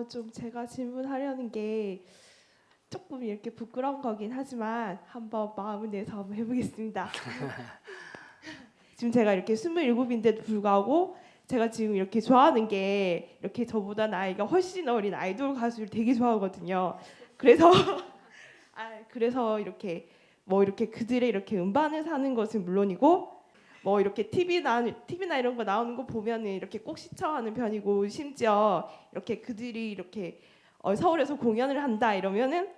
좀 제가 질문하려는 게 조금 이렇게 부끄러운 거긴 하지만 한번 마음을 내서 한번 해보겠습니다. 지금 제가 이렇게 27인데도 불구하고 제가 지금 이렇게 좋아하는 게 이렇게 저보다 나이가 훨씬 어린 아이돌 가수를 되게 좋아하거든요. 그래서 그래서 이렇게 뭐 이렇게 그들의 이렇게 음반을 사는 것은 물론이고 뭐 이렇게 TV나 이런 거 나오는 거 보면은 이렇게 꼭 시청하는 편이고 심지어 이렇게 그들이 이렇게 서울에서 공연을 한다 이러면은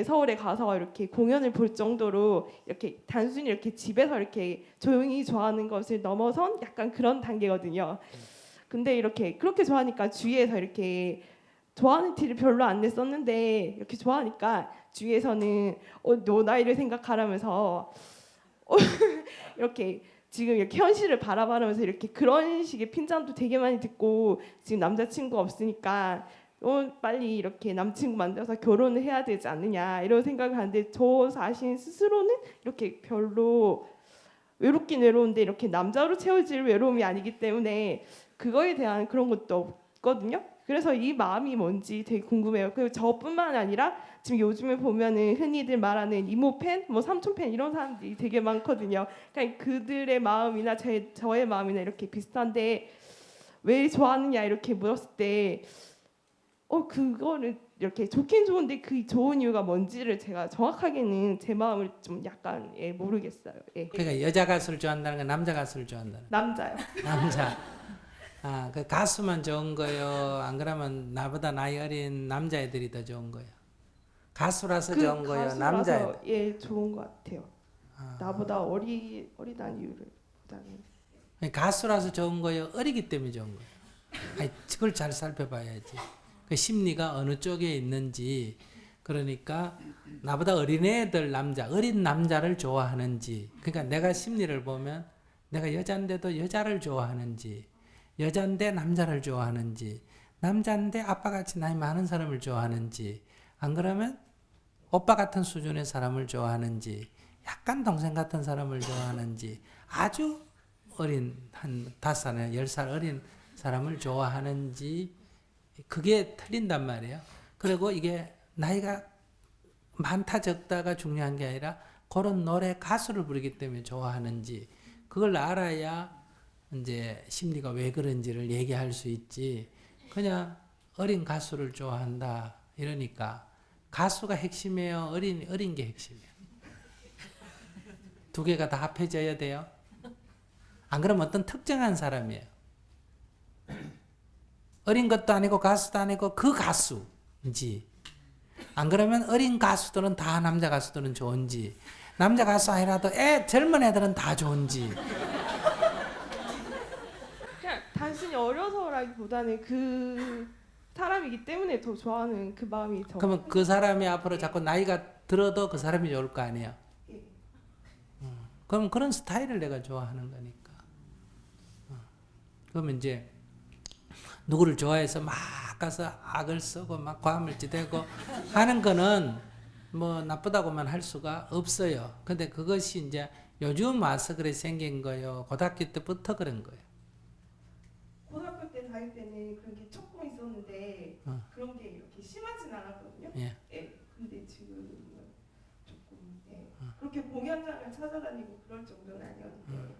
서울에 가서 이렇게 공연을 볼 정도로 이렇게 단순히 이렇게 집에서 이렇게 조용히 좋아하는 것을 넘어선 약간 그런 단계거든요. 근데 이렇게 그렇게 좋아하니까 주위에서 이렇게 좋아하는 티를 별로 안 냈었는데 이렇게 좋아하니까 주위에서는 너 나이를 생각하라면서 이렇게 지금 이렇게 현실을 바라보면서 이렇게 그런 식의 핀잔도 되게 많이 듣고 지금 남자친구가 없으니까 빨리 이렇게 남친구 만들어서 결혼을 해야 되지 않느냐 이런 생각을 하는데 저 자신 스스로는 이렇게 별로 외롭긴 외로운데 이렇게 남자로 채워질 외로움이 아니기 때문에 그거에 대한 그런 것도 없거든요. 그래서 이 마음이 뭔지 되게 궁금해요. 그리고 저뿐만 아니라 지금 요즘에 보면은 흔히들 말하는 이모 팬, 뭐 삼촌 팬 이런 사람들이 되게 많거든요. 그러니까 그들의 마음이나 저의 마음이나 이렇게 비슷한데 왜 좋아하느냐 이렇게 물었을 때 그거를 이렇게 좋긴 좋은데 그 좋은 이유가 뭔지를 제가 정확하게는 제 마음을 좀 약간 모르겠어요. 예. 그러니까 여자 가수를 좋아한다는 건 남자 가수를 좋아한다는 남자요. 남자. 그 가수만 좋은 거요? 안 그러면 나보다 나이 어린 남자애들이 더 좋은 거요? 가수라서 좋은 거요? 가수라서 남자애들? 좋은 것 같아요. 나보다 어리다는 이유를 보다는 가수라서 좋은 거요? 어리기 때문에 좋은 거요? 아니, 그걸 잘 살펴봐야지. 그 심리가 어느 쪽에 있는지, 그러니까 나보다 어린애들 어린 남자를 좋아하는지, 그러니까 내가 심리를 보면 내가 여잔데도 여자를 좋아하는지, 여잔데 남자를 좋아하는지, 남잔데 아빠같이 나이 많은 사람을 좋아하는지, 안 그러면 오빠 같은 수준의 사람을 좋아하는지, 약간 동생 같은 사람을 좋아하는지, 아주 어린 한 5살, 10살 어린 사람을 좋아하는지, 그게 틀린단 말이에요. 그리고 이게 나이가 많다 적다가 중요한 게 아니라 그런 노래 가수를 부르기 때문에 좋아하는지 그걸 알아야 이제 심리가 왜 그런지를 얘기할 수 있지. 그냥 어린 가수를 좋아한다 이러니까 가수가 핵심이에요? 어린 게 핵심이에요? 두 개가 다 합해져야 돼요? 안 그러면 어떤 특정한 사람이에요. 어린 것도 아니고 가수도 아니고 그 가수인지, 안 그러면 어린 가수들은 다 남자 가수들은 좋은지, 남자 가수 아니라도 젊은 애들은 다 좋은지. 그냥 단순히 어려서라기보다는 그 사람이기 때문에 더 좋아하는 그 마음이 더. 그러면 그 사람이 앞으로 자꾸 나이가 들어도 그 사람이 좋을 거 아니에요. 예. 그럼 그런 스타일을 내가 좋아하는 거니까. 그러면 이제 누구를 좋아해서 막 가서 악을 쓰고 막 과물지대고 하는 거는 뭐 나쁘다고만 할 수가 없어요. 근데 그것이 이제 요즘 와서 그래 생긴 거예요. 고등학교 때부터 그런 거예요. 고등학교 때 다닐 때는 그런 게 조금 있었는데 그런 게 이렇게 심하진 않았거든요. 예. 근데 지금은 조금 그렇게 공연장을 찾아다니고 그럴 정도는 아니었는데.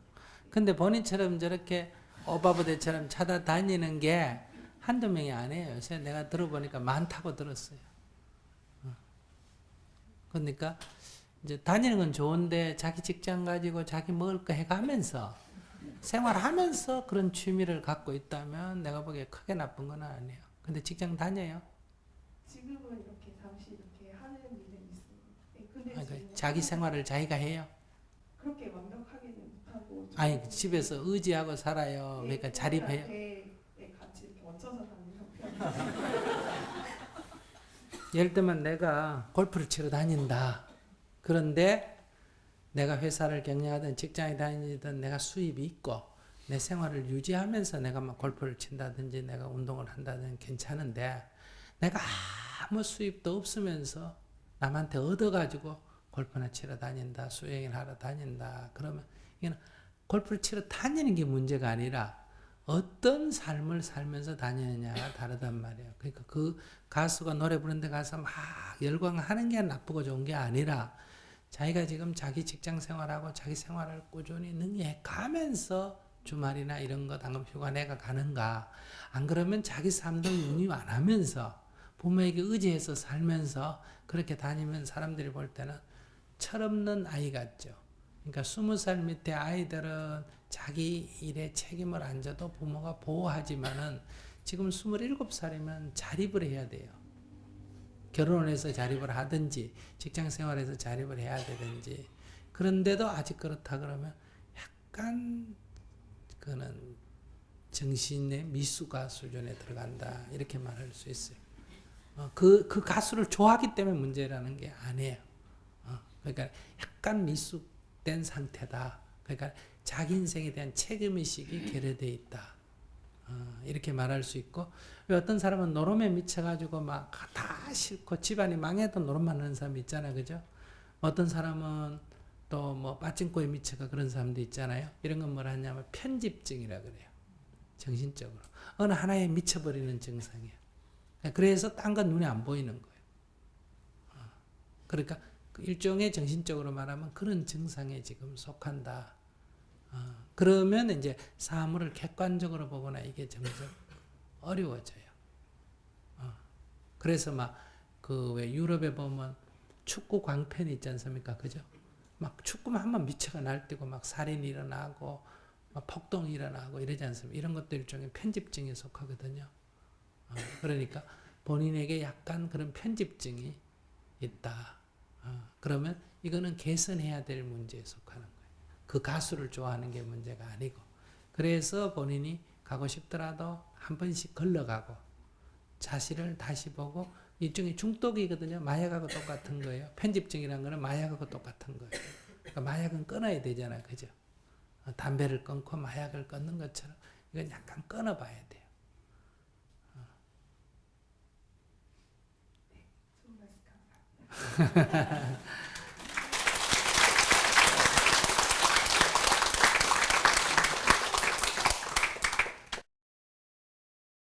근데 본인처럼 저렇게 오바부대처럼 찾아다니는 게 한두 명이 아니에요. 요새 내가 들어보니까 많다고 들었어요. 그러니까 이제 다니는 건 좋은데 자기 직장 가지고 자기 먹을 거 해가면서 생활하면서 그런 취미를 갖고 있다면 내가 보기에 크게 나쁜 건 아니에요. 근데 직장 다녀요? 지금은 이렇게 잠시 이렇게 하는 일은 있습니다. 근데 그러니까 자기 생활을 자기가 해요? 그렇게 완벽하게는 못하고. 아니 집에서 의지하고 살아요. 그러니까 자립해요. 같이 이렇게 얹혀서 다니는 형편. 예를 들면 내가 골프를 치러 다닌다. 그런데 내가 회사를 경영하든 직장에 다니든 내가 수입이 있고 내 생활을 유지하면서 내가 막 골프를 친다든지 내가 운동을 한다든지 괜찮은데 내가 아무 수입도 없으면서 남한테 얻어가지고 골프나 치러 다닌다. 수행을 하러 다닌다. 그러면 이거는 골프를 치러 다니는 게 문제가 아니라 어떤 삶을 살면서 다니느냐가 다르단 말이에요. 그러니까 그 가수가 노래 부르는데 가서 막 열광하는 게 나쁘고 좋은 게 아니라 자기가 지금 자기 직장 생활하고 자기 생활을 꾸준히 능히 가면서 주말이나 이런 거 당금 휴가 내가 가는가. 안 그러면 자기 삶도 영위 안 하면서 부모에게 의지해서 살면서 그렇게 다니면 사람들이 볼 때는 철없는 아이 같죠. 그러니까 20살 밑에 아이들은 자기 일에 책임을 안 져도 부모가 보호하지만은 지금 27살이면 자립을 해야 돼요. 결혼을 해서 자립을 하든지 직장 생활에서 자립을 해야 되든지. 그런데도 아직 그렇다 그러면 약간 그는 정신의 미숙아 수준에 들어간다 이렇게 말할 수 있어요. 그 가수를 좋아하기 때문에 문제라는 게 아니에요. 그러니까 약간 미숙된 상태다. 그러니까 자기 인생에 대한 책임의식이 결여되어 있다. 이렇게 말할 수 있고, 어떤 사람은 노름에 미쳐가지고 막 다 싫고 집안이 망해도 노름만 하는 사람이 있잖아요. 그죠? 어떤 사람은 또 뭐 빠찡코에 미쳐가 그런 사람도 있잖아요. 이런 건 뭐라 하냐면 편집증이라 그래요. 정신적으로. 어느 하나에 미쳐버리는 증상이에요. 그래서 딴 건 눈에 안 보이는 거예요. 그러니까 일종의 정신적으로 말하면 그런 증상에 지금 속한다. 그러면 이제 사물을 객관적으로 보거나 이게 점점 어려워져요. 그래서 막 그 왜 유럽에 보면 축구 광팬이 있지 않습니까? 그죠? 막 축구만 한번 미쳐가 날뛰고 막 살인이 일어나고 막 폭동이 일어나고 이러지 않습니까? 이런 것도 일종의 편집증에 속하거든요. 그러니까 본인에게 약간 그런 편집증이 있다. 그러면 이거는 개선해야 될 문제에 속하는 거예요. 그 가수를 좋아하는 게 문제가 아니고. 그래서 본인이 가고 싶더라도 한 번씩 걸러가고 자신을 다시 보고 일종의 중독이거든요. 마약하고 똑같은 거예요. 편집증이라는 거는 마약하고 똑같은 거예요. 그러니까 마약은 끊어야 되잖아요. 그죠? 담배를 끊고 마약을 끊는 것처럼 이건 약간 끊어봐야 돼요.